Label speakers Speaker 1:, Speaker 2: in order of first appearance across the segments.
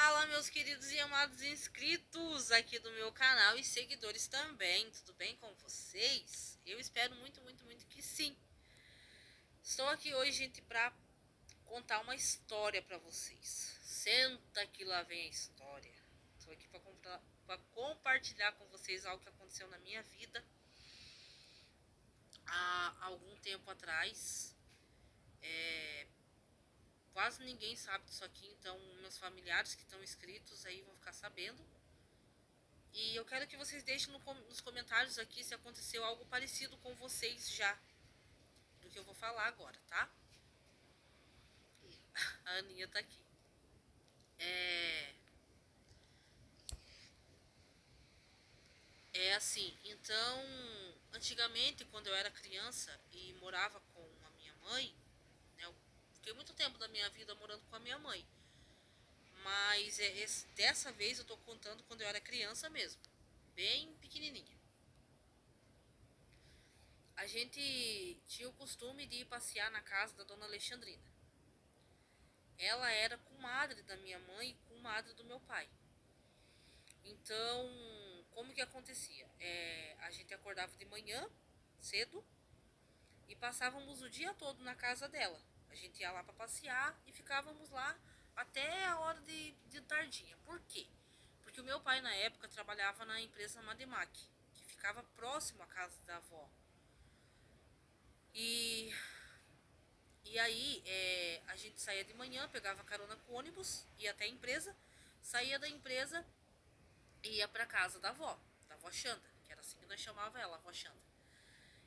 Speaker 1: Fala, meus queridos e amados inscritos aqui do meu canal e seguidores também. Tudo bem com vocês? Eu espero muito, muito, muito que sim. Estou aqui hoje, gente, para contar uma história para vocês. Senta que lá vem a história. Estou aqui para compartilhar com vocês algo que aconteceu na minha vida há algum tempo atrás. Quase ninguém sabe disso aqui, então meus familiares que estão inscritos aí vão ficar sabendo. E eu quero que vocês deixem nos comentários aqui se aconteceu algo parecido com vocês já, do que eu vou falar agora, tá? A Aninha tá aqui. É assim, então, antigamente, quando eu era criança e morava com a minha mãe, né, eu fiquei muito tempo da minha vida morando com a minha mãe. Mas dessa vez eu tô contando quando eu era criança mesmo, bem pequenininha. A gente tinha o costume de ir passear na casa da dona Alexandrina. Ela era comadre da minha mãe e comadre do meu pai. Então, como que acontecia? A gente acordava de manhã, cedo, e passávamos o dia todo na casa dela. A gente ia lá para passear e ficávamos lá até a hora de tardinha. Por quê? Porque o meu pai, na época, trabalhava na empresa Mademac, que ficava próximo à casa da avó. E E aí, a gente saía de manhã, pegava carona com o ônibus, ia até a empresa, saía da empresa e ia pra casa da avó Xanda, que era assim que nós chamava ela, a avó Xanda.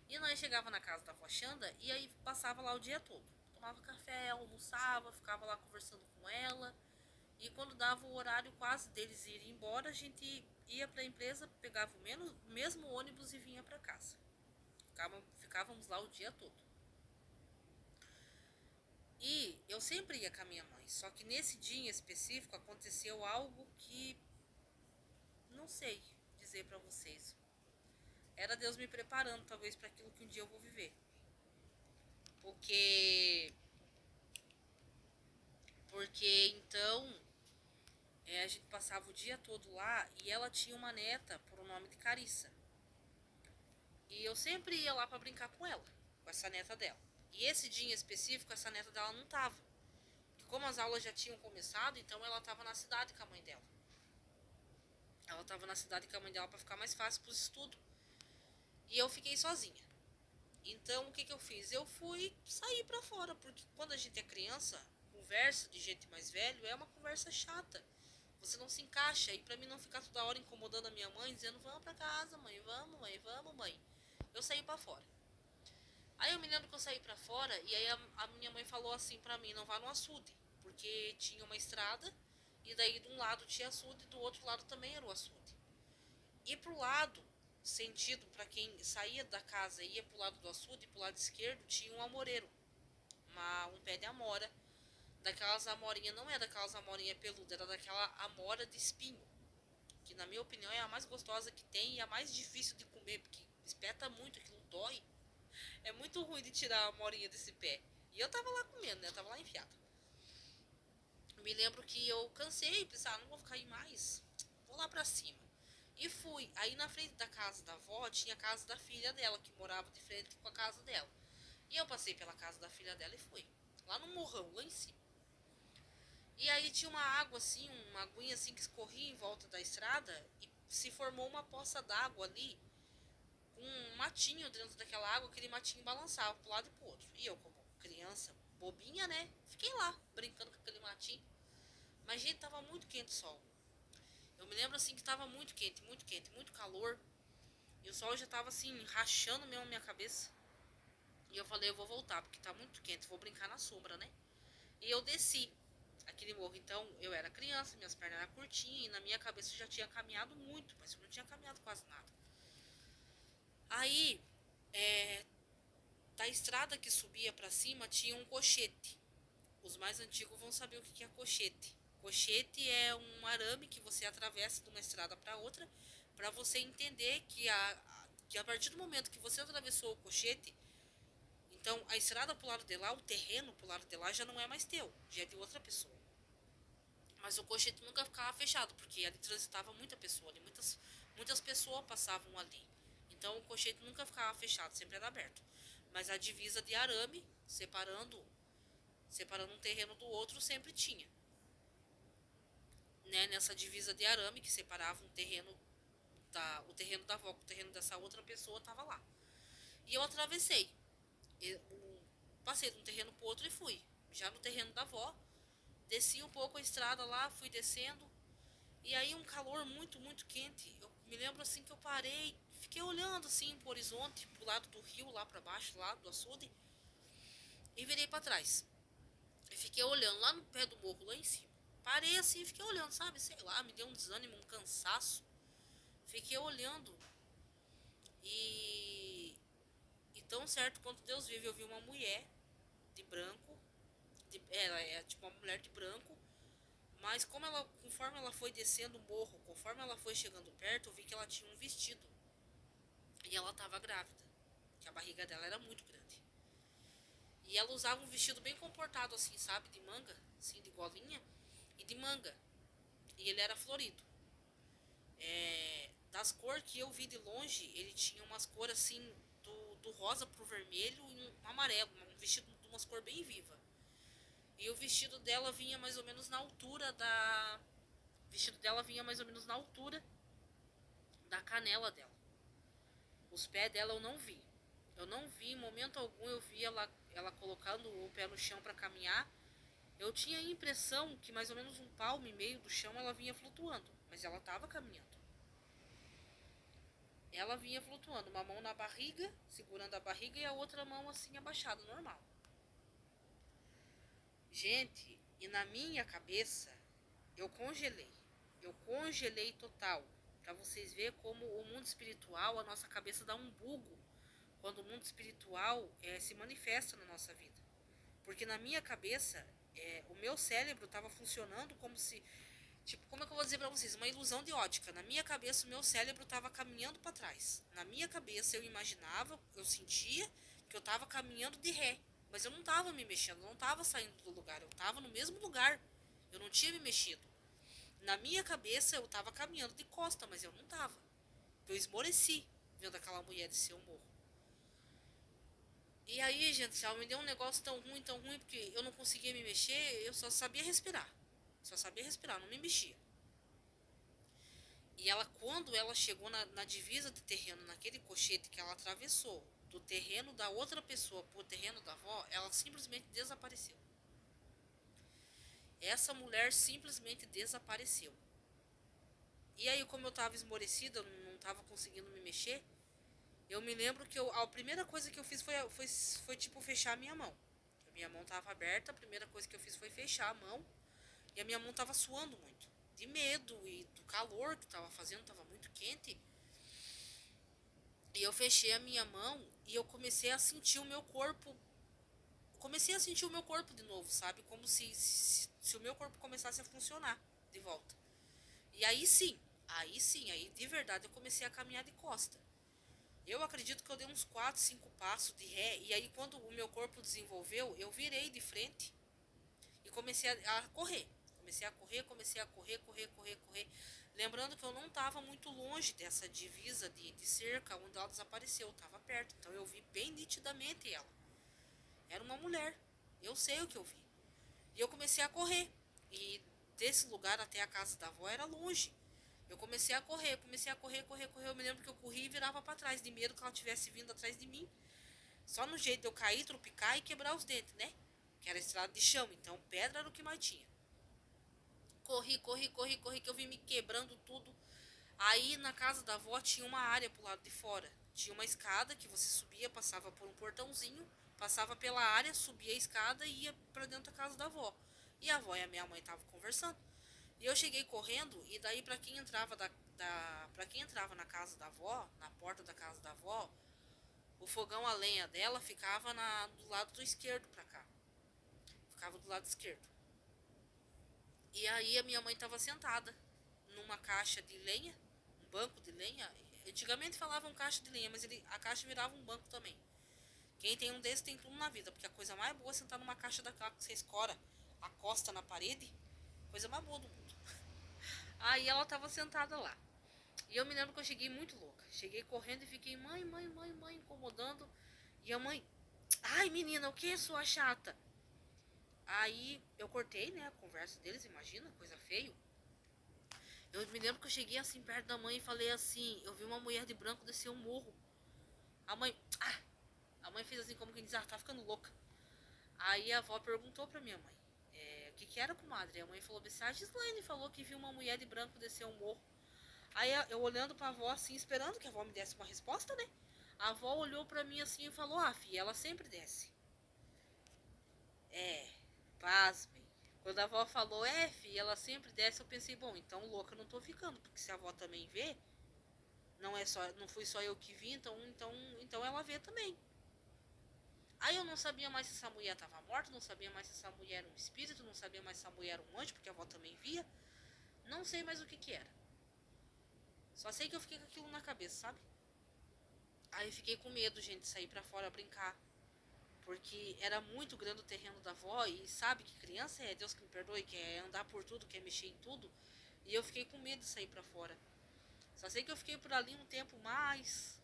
Speaker 1: E nós chegava na casa da avó Xanda e aí passava lá o dia todo. Tomava café, almoçava, ficava lá conversando com ela. E quando dava o horário quase deles irem embora, a gente ia pra empresa, pegava o mesmo ônibus e vinha pra casa. Ficávamos lá o dia todo. E eu sempre ia com a minha mãe, só que nesse dia em específico aconteceu algo que não sei dizer pra vocês. Era Deus me preparando talvez para aquilo que um dia eu vou viver. Porque então a gente passava o dia todo lá e ela tinha uma neta por o nome de Carissa. E eu sempre ia lá para brincar com ela, com essa neta dela. E esse dia em específico essa neta dela não tava. E como as aulas já tinham começado, então ela tava na cidade com a mãe dela. Ela tava na cidade com a mãe dela para ficar mais fácil pros estudos. E eu fiquei sozinha. Então, o que eu fiz? Eu fui sair pra fora, porque quando a gente é criança, conversa de gente mais velho é uma conversa chata. Você não se encaixa, e pra mim não ficar toda hora incomodando a minha mãe, dizendo, vamos pra casa, mãe, vamos, mãe, vamos, mãe. Eu saí pra fora. Aí eu me lembro que eu saí pra fora, e aí a minha mãe falou assim pra mim, não vá no açude, porque tinha uma estrada, e daí de um lado tinha açude, e do outro lado também era o açude. E pro lado, sentido para quem saía da casa e ia pro lado do açude, pro lado esquerdo, tinha um amoreiro, um pé de amora, daquelas amorinhas, não é daquelas amorinhas peludas, era daquela amora de espinho, que na minha opinião é a mais gostosa que tem e a mais difícil de comer, porque espeta muito, aquilo dói. É muito ruim de tirar a amorinha desse pé. E eu tava lá comendo, né? Eu tava lá enfiada. Me lembro que eu cansei, pensei, não vou ficar aí mais, vou lá pra cima. E fui. Aí na frente da casa da avó tinha a casa da filha dela, que morava de frente com a casa dela. E eu passei pela casa da filha dela e fui. Lá no morrão, lá em cima. E aí tinha uma água assim, uma aguinha assim que escorria em volta da estrada e se formou uma poça d'água ali, com um matinho dentro daquela água, aquele matinho balançava pro lado e pro outro. E eu, como criança, bobinha, né? Fiquei lá, brincando com aquele matinho. Mas, gente, tava muito quente o sol. Eu me lembro assim que tava muito quente, muito calor. E o sol já tava assim, rachando mesmo a minha cabeça. E eu falei, eu vou voltar, porque tá muito quente, vou brincar na sombra, né? E eu desci aquele morro. Então, eu era criança, minhas pernas eram curtinhas, e na minha cabeça eu já tinha caminhado muito, mas eu não tinha caminhado quase nada. Aí, da estrada que subia pra cima, tinha um cochete. Os mais antigos vão saber o que é cochete. Cochete é um arame que você atravessa de uma estrada para outra, para você entender que a partir do momento que você atravessou o cochete, então a estrada pro lado de lá, o terreno pro lado de lá já não é mais teu, já é de outra pessoa. Mas o colchete nunca ficava fechado, porque ali transitava muita pessoa ali, muitas pessoas passavam ali. Então o colchete nunca ficava fechado, sempre era aberto. Mas a divisa de arame, separando um terreno do outro, sempre tinha. Né? Nessa divisa de arame que separava o terreno da avó com o terreno dessa outra pessoa, tava lá. E eu atravessei. Passei de um terreno pro outro e fui. Já no terreno da avó, desci um pouco a estrada lá, fui descendo. E aí um calor muito, muito quente. Eu me lembro assim que eu parei, fiquei olhando assim pro horizonte, pro lado do rio, lá pra baixo, lá do açude. E virei pra trás. E fiquei olhando lá no pé do morro, lá em cima. Parei assim e fiquei olhando, sabe? Sei lá, me deu um desânimo, um cansaço. Fiquei olhando. E tão certo quanto Deus vive, eu vi uma mulher de branco. Ela é tipo uma mulher de branco. Mas conforme ela foi descendo o morro, conforme ela foi chegando perto, eu vi que ela tinha um vestido. E ela tava grávida. Que a barriga dela era muito grande. E ela usava um vestido bem comportado assim, sabe? De manga, assim, de golinha. E de manga. E ele era florido. Das cores que eu vi de longe, ele tinha umas cores assim, do rosa pro vermelho e um amarelo. Um vestido de umas cores bem viva. E o vestido dela vinha mais ou menos na altura da... O vestido dela vinha mais ou menos na altura da canela dela. Os pés dela eu não vi. Eu não vi, em momento algum eu vi ela colocando o pé no chão para caminhar. Eu tinha a impressão que mais ou menos um palmo e meio do chão ela vinha flutuando. Mas ela estava caminhando. Ela vinha flutuando, uma mão na barriga, segurando a barriga, e a outra mão assim abaixada, normal. Gente, e na minha cabeça, eu congelei. Eu congelei total. Pra vocês verem como o mundo espiritual, a nossa cabeça dá um bugo quando o mundo espiritual se manifesta na nossa vida. Porque na minha cabeça, o meu cérebro estava funcionando como se... Tipo, como é que eu vou dizer pra vocês? Uma ilusão de ótica. Na minha cabeça, o meu cérebro estava caminhando para trás. Na minha cabeça, eu imaginava, eu sentia que eu estava caminhando de ré. Mas eu não estava me mexendo, eu não estava saindo do lugar. Eu estava no mesmo lugar. Eu não tinha me mexido. Na minha cabeça, eu estava caminhando de costa, mas eu não estava. Eu esmoreci vendo aquela mulher descer o morro. E aí, gente, ela me deu um negócio tão ruim, porque eu não conseguia me mexer, eu só sabia respirar. Só sabia respirar, não me mexia. E ela, quando ela chegou na divisa de terreno, naquele cochete que ela atravessou, do terreno da outra pessoa pro terreno da avó, ela simplesmente desapareceu. Essa mulher simplesmente desapareceu. E aí, como eu tava esmorecida, eu não tava conseguindo me mexer, eu me lembro que a primeira coisa que eu fiz foi tipo fechar a minha mão. A minha mão tava aberta, a primeira coisa que eu fiz foi fechar a mão. E a minha mão tava suando muito. De medo e do calor que tava fazendo, tava muito quente. E eu fechei a minha mão e eu comecei a sentir o meu corpo. Comecei a sentir o meu corpo de novo, sabe? Como se o meu corpo começasse a funcionar de volta. E aí de verdade eu comecei a caminhar de costa. Eu acredito que eu dei uns 4, 5 passos de ré. E aí quando o meu corpo desenvolveu, eu virei de frente e comecei a correr. Comecei a correr. Lembrando que eu não estava muito longe dessa divisa de cerca onde ela desapareceu. Eu estava perto, então eu vi bem nitidamente ela. Era uma mulher. Eu sei o que eu vi. E eu comecei a correr. E desse lugar até a casa da avó era longe. Eu comecei a correr. Eu me lembro que eu corri e virava para trás, de medo que ela tivesse vindo atrás de mim. Só no jeito de eu cair, tropicar e quebrar os dentes, né? Que era estrada de chão, então pedra era o que mais tinha. Corri, que eu vim me quebrando tudo. Aí na casa da avó tinha uma área pro lado de fora. Tinha uma escada que você subia, passava por um portãozinho, passava pela área, subia a escada e ia pra dentro da casa da avó. E a avó e a minha mãe estavam conversando. E eu cheguei correndo, e daí pra quem entrava para quem entrava na casa da avó, na porta da casa da avó, o fogão a lenha dela ficava do lado do esquerdo pra cá. Ficava do lado esquerdo. E aí a minha mãe estava sentada numa caixa de lenha, um banco de lenha. Antigamente falavam caixa de lenha, mas a caixa virava um banco também. Quem tem um desses tem tudo na vida, porque a coisa mais boa é sentar numa caixa daquela que você escora a costa na parede. Coisa mais boa do mundo. Aí ela tava sentada lá. E eu me lembro que eu cheguei muito louca. Cheguei correndo e fiquei, mãe, incomodando. E a mãe, ai menina, o que, sua chata? Aí eu cortei, né, a conversa deles, imagina, coisa feia. Eu me lembro que eu cheguei assim perto da mãe e falei assim, eu vi uma mulher de branco descer um morro. A mãe, a mãe fez assim como quem diz, tá ficando louca. Aí a avó perguntou pra minha mãe, o que era, comadre? E a mãe falou assim, a Gislaine falou que viu uma mulher de branco descer um morro. Aí eu olhando pra avó assim, esperando que a avó me desse uma resposta, né? A avó olhou pra mim assim e falou, filha, ela sempre desce. Pasmem. Quando a avó falou, filha, ela sempre desce, eu pensei, bom, então louca eu não tô ficando, porque se a avó também vê, não fui só eu que vi, então ela vê também. Aí eu não sabia mais se essa mulher estava morta, não sabia mais se essa mulher era um espírito, não sabia mais se essa mulher era um anjo, porque a avó também via. Não sei mais o que era. Só sei que eu fiquei com aquilo na cabeça, sabe? Aí fiquei com medo, gente, de sair pra fora brincar. Porque era muito grande o terreno da avó e sabe que criança é, Deus que me perdoe, quer andar por tudo, quer mexer em tudo. E eu fiquei com medo de sair pra fora. Só sei que eu fiquei por ali um tempo mais.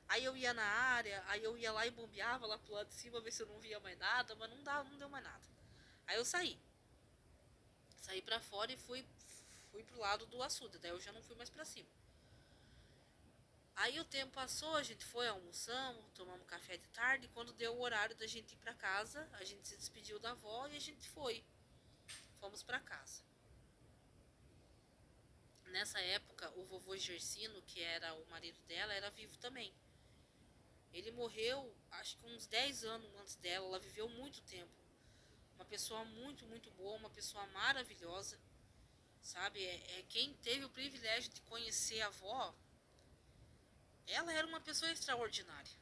Speaker 1: Aí eu ia na área, aí eu ia lá e bombeava lá pro lado de cima, ver se eu não via mais nada, mas não deu mais nada. Aí eu saí. Saí pra fora e fui pro lado do açude, daí eu já não fui mais pra cima. Aí o tempo passou, a gente foi, almoçamos, tomamos café de tarde, e quando deu o horário da gente ir pra casa, a gente se despediu da avó e a gente foi. Fomos pra casa. Nessa época, o vovô Gersino, que era o marido dela, era vivo também. Ele morreu, acho que uns 10 anos antes dela, ela viveu muito tempo. Uma pessoa muito boa, uma pessoa maravilhosa, sabe? Quem teve o privilégio de conhecer a avó, ela era uma pessoa extraordinária.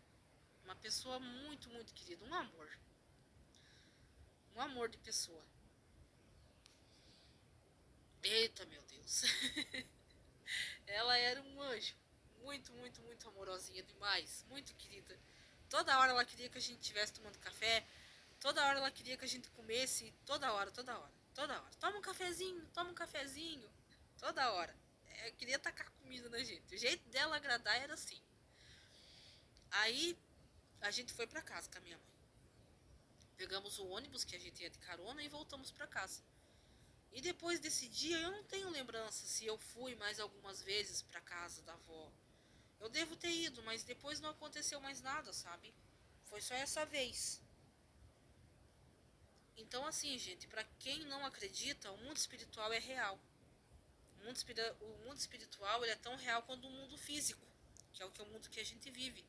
Speaker 1: Uma pessoa muito querida, um amor. Um amor de pessoa. Eita, meu Deus. Ela era um anjo. Muito amorosinha demais. Muito querida. Toda hora ela queria que a gente estivesse tomando café. Toda hora ela queria que a gente comesse. Toda hora. Toma um cafezinho, toma um cafezinho. Toda hora. Queria tacar comida na gente. O jeito dela agradar era assim. Aí a gente foi pra casa com a minha mãe. Pegamos o ônibus que a gente ia de carona e voltamos pra casa. E depois desse dia eu não tenho lembrança se eu fui mais algumas vezes pra casa da avó. Eu devo ter ido, mas depois não aconteceu mais nada, sabe? Foi só essa vez. Então assim, gente, pra quem não acredita, o mundo espiritual é real. O mundo espiritual ele é tão real quanto o mundo físico, que é o mundo que a gente vive.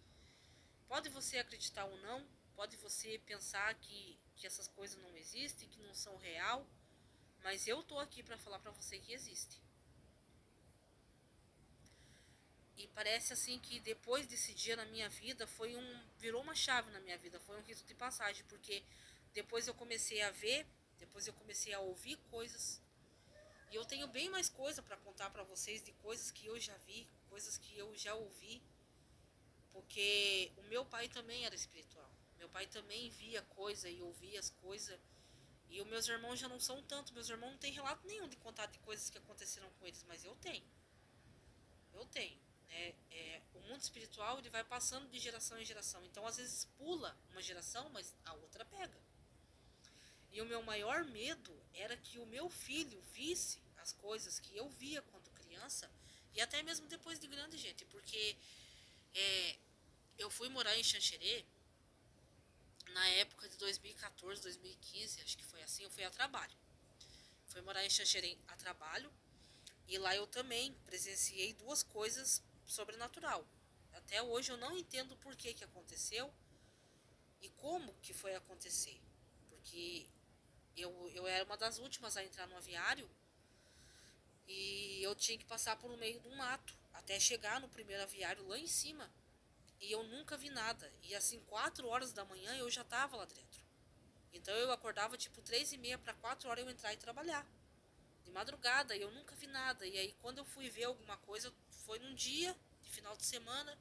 Speaker 1: Pode você acreditar ou não, pode você pensar que essas coisas não existem, que não são real, mas eu tô aqui pra falar pra você que existe. E parece assim que depois desse dia na minha vida virou uma chave na minha vida, foi um rito de passagem, porque depois eu comecei a ver, depois eu comecei a ouvir coisas. E eu tenho bem mais coisa para contar para vocês de coisas que eu já vi, coisas que eu já ouvi, porque o meu pai também era espiritual. Meu pai também via coisa e ouvia as coisas. E os meus irmãos já não são tanto, meus irmãos não têm relato nenhum de contar de coisas que aconteceram com eles, mas eu tenho. Eu tenho. O mundo espiritual ele vai passando de geração em geração. Então, às vezes, pula uma geração, mas a outra pega. E o meu maior medo era que o meu filho visse as coisas que eu via quando criança, e até mesmo depois de grande, gente. Porque eu fui morar em Xanxerê na época de 2014, 2015, acho que foi assim, eu fui a trabalho. Fui morar em Xanxerê a trabalho. E lá eu também presenciei duas coisas sobrenatural. Até hoje eu não entendo por que aconteceu e como que foi acontecer. Porque eu era uma das últimas a entrar no aviário e eu tinha que passar por no meio de um mato até chegar no primeiro aviário lá em cima. E eu nunca vi nada. E assim, 4 horas da manhã eu já tava lá dentro. Então eu acordava tipo 3h30 para 4 horas eu entrar e trabalhar. De madrugada, e eu nunca vi nada. E aí quando eu fui ver alguma coisa, foi num dia, de final de semana,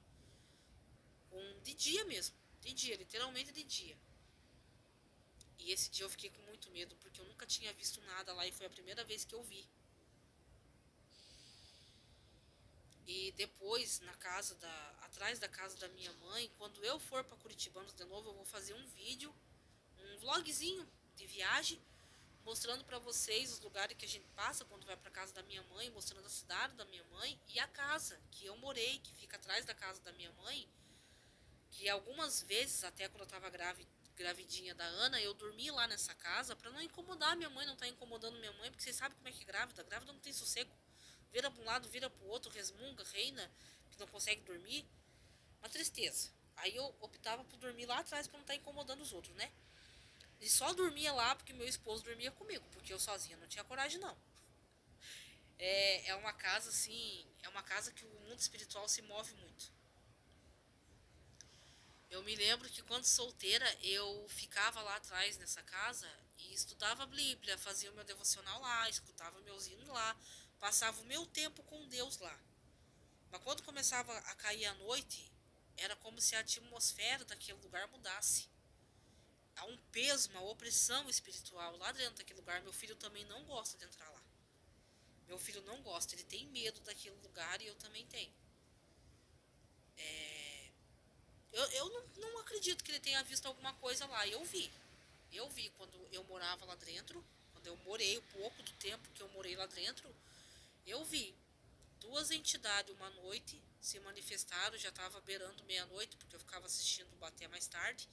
Speaker 1: de dia mesmo, de dia, literalmente de dia. E esse dia eu fiquei com muito medo, porque eu nunca tinha visto nada lá e foi a primeira vez que eu vi. depois, atrás da casa da minha mãe, quando eu for para Curitibanos de novo, eu vou fazer um vídeo, um vlogzinho de viagem, mostrando para vocês os lugares que a gente passa quando vai para casa da minha mãe, mostrando a cidade da minha mãe e a casa que eu morei, que fica atrás da casa da minha mãe, que algumas vezes, até quando eu estava gravidinha da Ana, eu dormi lá nessa casa para não incomodar minha mãe, não tá incomodando minha mãe, porque vocês sabem como é que é grávida não tem sossego, vira para um lado, vira para o outro, resmunga, reina, que não consegue dormir, uma tristeza. Aí eu optava por dormir lá atrás para não estar incomodando os outros, né? E só dormia lá porque meu esposo dormia comigo, porque eu sozinha não tinha coragem, não. É uma casa, assim, é uma casa que o mundo espiritual se move muito. Eu me lembro que quando solteira, eu ficava lá atrás nessa casa e estudava a Bíblia, fazia o meu devocional lá, escutava meus hinos lá, passava o meu tempo com Deus lá. Mas quando começava a cair a noite, era como se a atmosfera daquele lugar mudasse. Há um peso, uma opressão espiritual lá dentro daquele lugar. Meu filho também não gosta de entrar lá. Meu filho não gosta, ele tem medo daquele lugar e eu também tenho. Eu não acredito que ele tenha visto alguma coisa lá. Eu vi. Eu vi quando eu morava lá dentro, quando eu morei, o pouco do tempo que eu morei lá dentro, eu vi duas entidades uma noite se manifestaram, já estava beirando meia-noite, porque eu ficava assistindo bater mais tarde,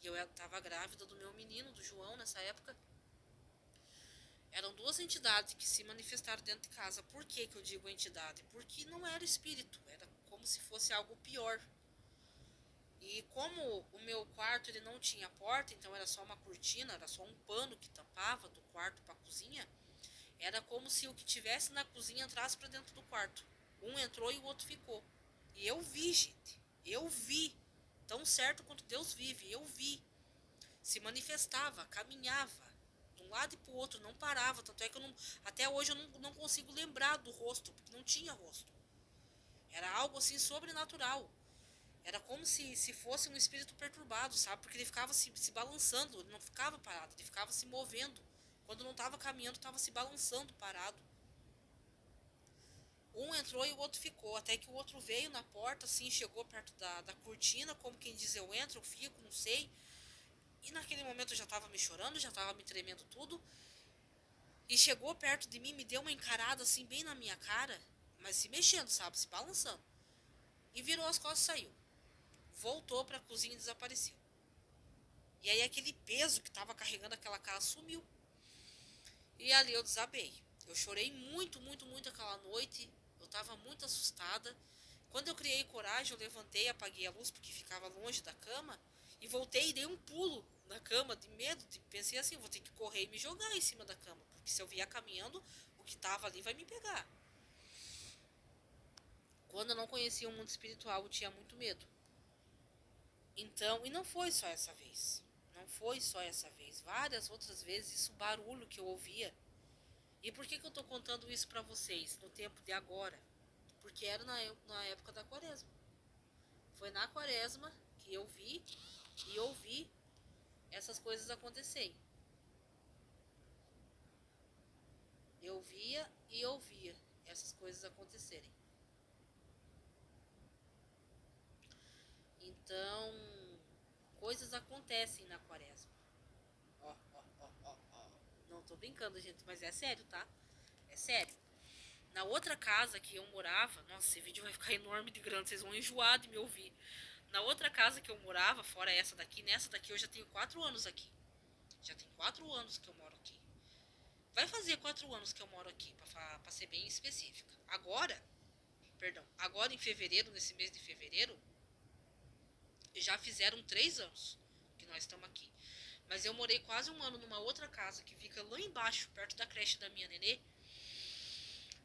Speaker 1: e eu estava grávida do meu menino, do João, nessa época. Eram duas entidades que se manifestaram dentro de casa. Por que eu digo entidade? Porque não era espírito, era como se fosse algo pior. E como o meu quarto ele não tinha porta, então era só uma cortina, era só um pano que tampava do quarto para a cozinha, era como se o que tivesse na cozinha entrasse para dentro do quarto. Um entrou e o outro ficou. E eu vi, gente. Eu vi. Tão certo quanto Deus vive. Eu vi. Se manifestava, caminhava. De um lado e para o outro, não parava. Tanto é que até hoje eu não consigo lembrar do rosto, porque não tinha rosto. Era algo assim sobrenatural. Era como se fosse um espírito perturbado, sabe? Porque ele ficava se balançando, ele não ficava parado, ele ficava se movendo. Quando não estava caminhando, estava se balançando parado. Um entrou e o outro ficou, até que o outro veio na porta, assim, chegou perto da cortina, como quem diz, eu entro, eu fico, não sei. E naquele momento eu já estava me chorando, já estava me tremendo tudo. E chegou perto de mim, me deu uma encarada, assim, bem na minha cara, mas se mexendo, sabe, se balançando. E virou as costas e saiu. Voltou para a cozinha e desapareceu. E aí aquele peso que estava carregando aquela casa sumiu. E ali eu desabei. Eu chorei muito, muito, muito aquela noite. Eu estava muito assustada. Quando eu criei coragem, eu levantei, apaguei a luz porque ficava longe da cama. E voltei e dei um pulo na cama de medo. Pensei assim, vou ter que correr e me jogar em cima da cama. Porque se eu vier caminhando, o que estava ali vai me pegar. Quando eu não conhecia o mundo espiritual, eu tinha muito medo. Então, e não foi só essa vez. Não foi só essa vez. Várias outras vezes, isso barulho que eu ouvia. E por que eu tô contando isso pra vocês no tempo de agora? Porque era na época da quaresma. Foi na quaresma que eu vi e ouvi essas coisas acontecerem. Eu via e ouvia essas coisas acontecerem. Então, coisas acontecem na quaresma. Ó, ó, ó, ó, ó. Não tô brincando, gente, mas é sério, tá? É sério. Na outra casa que eu morava, nossa, esse vídeo vai ficar enorme de grande, vocês vão enjoar de me ouvir. Na outra casa que eu morava, fora essa daqui, nessa daqui eu já tenho 4 anos aqui. Já tem 4 anos que eu moro aqui. Vai fazer 4 anos que eu moro aqui, pra ser bem específica. Agora em fevereiro, nesse mês de fevereiro, já fizeram 3 anos que nós estamos aqui. Mas eu morei quase um ano numa outra casa que fica lá embaixo, perto da creche da minha nenê.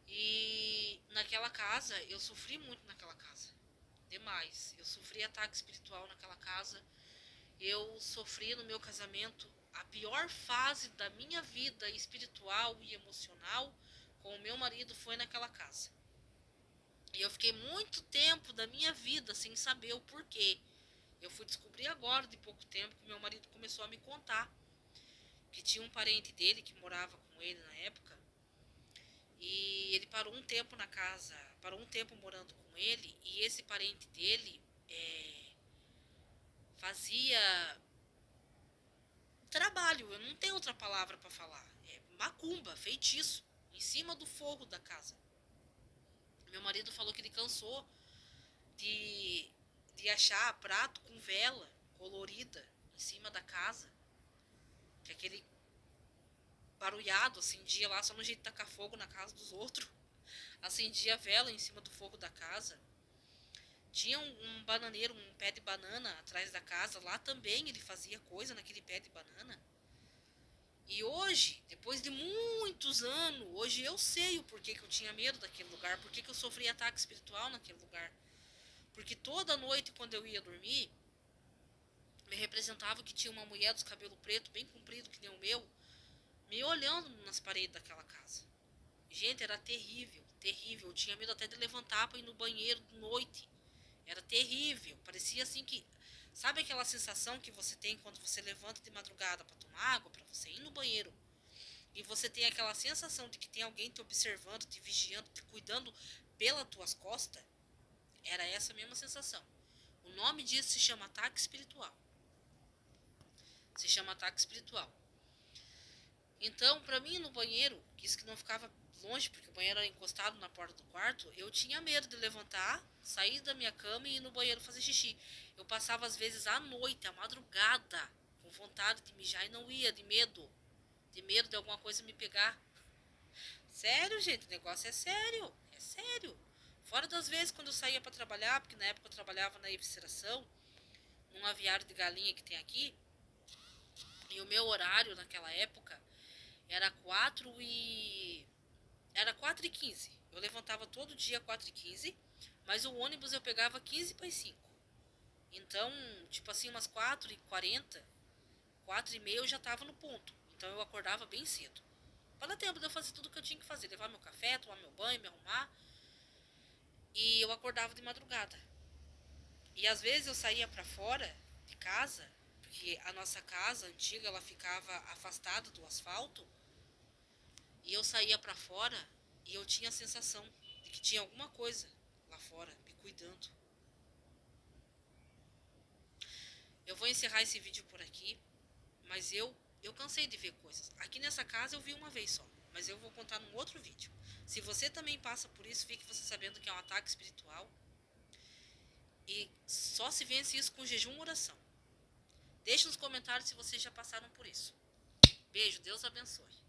Speaker 1: E naquela casa, eu sofri muito naquela casa. Demais. Eu sofri ataque espiritual naquela casa. Eu sofri no meu casamento a pior fase da minha vida espiritual e emocional com o meu marido foi naquela casa. E eu fiquei muito tempo da minha vida sem saber o porquê. Eu fui descobrir agora, de pouco tempo, que meu marido começou a me contar que tinha um parente dele que morava com ele na época. E E ele parou um tempo na casa, parou um tempo morando com ele, e esse parente dele fazia trabalho, eu não tenho outra palavra para falar. É macumba, feitiço, em cima do fogo da casa. Meu marido falou que ele cansou de achar prato com vela colorida em cima da casa. Que aquele barulhado acendia lá só no jeito de tacar fogo na casa dos outros. Acendia vela em cima do fogo da casa. Tinha um bananeiro, um pé de banana atrás da casa. Lá também ele fazia coisa naquele pé de banana. E hoje, depois de muitos anos, hoje eu sei o porquê que eu tinha medo daquele lugar, porquê que eu sofri ataque espiritual naquele lugar. Porque toda noite, quando eu ia dormir, me representava que tinha uma mulher dos cabelos pretos, bem comprido, que nem o meu, me olhando nas paredes daquela casa. Gente, era terrível, terrível. Eu tinha medo até de levantar para ir no banheiro de noite. Era terrível. Parecia assim que... Sabe aquela sensação que você tem quando você levanta de madrugada para tomar água, para você ir no banheiro? E você tem aquela sensação de que tem alguém te observando, te vigiando, te cuidando pelas tuas costas? Era essa mesma sensação. O nome disso se chama ataque espiritual. Se chama ataque espiritual. Então, para mim, no banheiro, isso que não ficava longe, porque o banheiro era encostado na porta do quarto, eu tinha medo de levantar, sair da minha cama e ir no banheiro fazer xixi. Eu passava, às vezes, à noite, à madrugada, com vontade de mijar e não ia, de medo de alguma coisa me pegar. Sério, gente, o negócio é sério, é sério. Fora das vezes quando eu saía para trabalhar, porque na época eu trabalhava na evisceração, num aviário de galinha que tem aqui, e o meu horário naquela época era 4h15. Eu levantava todo dia 4h15, mas o ônibus eu pegava 15 para as 5. Então, tipo assim, umas 4h40, 4h30 eu já estava no ponto. Então eu acordava bem cedo. Para dar tempo de eu fazer tudo que eu tinha que fazer. Levar meu café, tomar meu banho, me arrumar. E eu acordava de madrugada. E às vezes eu saía para fora de casa, porque a nossa casa antiga ela ficava afastada do asfalto. E eu saía para fora e eu tinha a sensação de que tinha alguma coisa lá fora me cuidando. Eu vou encerrar esse vídeo por aqui, mas eu cansei de ver coisas. Aqui nessa casa eu vi uma vez só, mas eu vou contar num outro vídeo. Se você também passa por isso, fique você sabendo que é um ataque espiritual. E só se vence isso com jejum e oração. Deixe nos comentários se vocês já passaram por isso. Beijo, Deus abençoe.